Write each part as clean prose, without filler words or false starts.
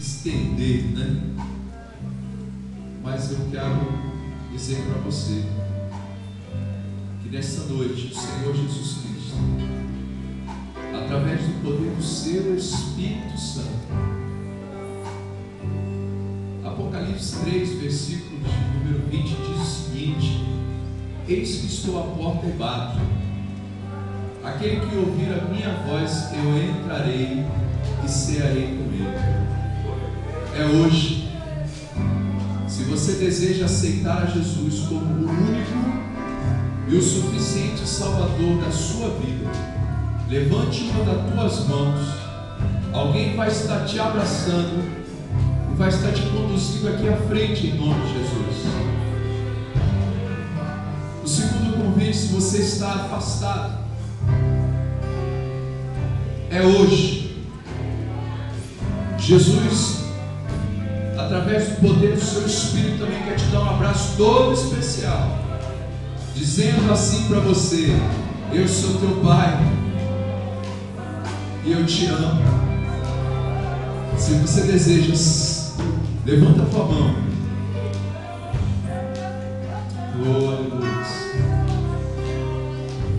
estender, né? Mas eu quero dizer para você que nessa noite o Senhor Jesus Cristo, através do poder do seu Espírito Santo, Apocalipse 3, versículo de número 20 diz o seguinte: eis que estou à porta e bato. Aquele que ouvir a minha voz, eu entrarei e cearei com ele. É hoje. Se você deseja aceitar a Jesus como o único e o suficiente Salvador da sua vida, levante uma das tuas mãos. Alguém vai estar te abraçando e vai estar te conduzindo aqui à frente em nome de Jesus. O segundo convite, se você está afastado, é hoje. Jesus, através do poder do seu Espírito, também quer te dar um abraço todo especial, dizendo assim para você: eu sou teu Pai e eu te amo. Se você deseja, levanta a tua mão. Glória a Deus.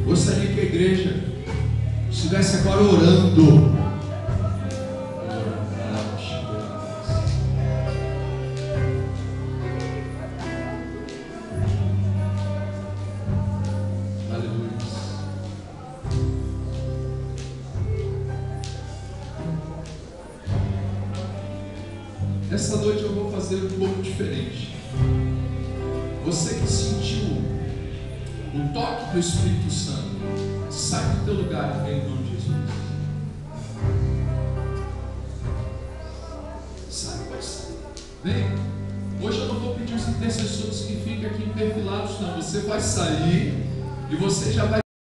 Gostaria que a igreja estivesse agora orando. Essa noite eu vou fazer um pouco diferente. Você que sentiu o toque do Espírito Santo, sai do teu lugar em nome de Jesus. Sai, pode sair. Vem. Hoje eu não vou pedir os intercessores que fiquem aqui perfilados, não. Você vai sair e você já vai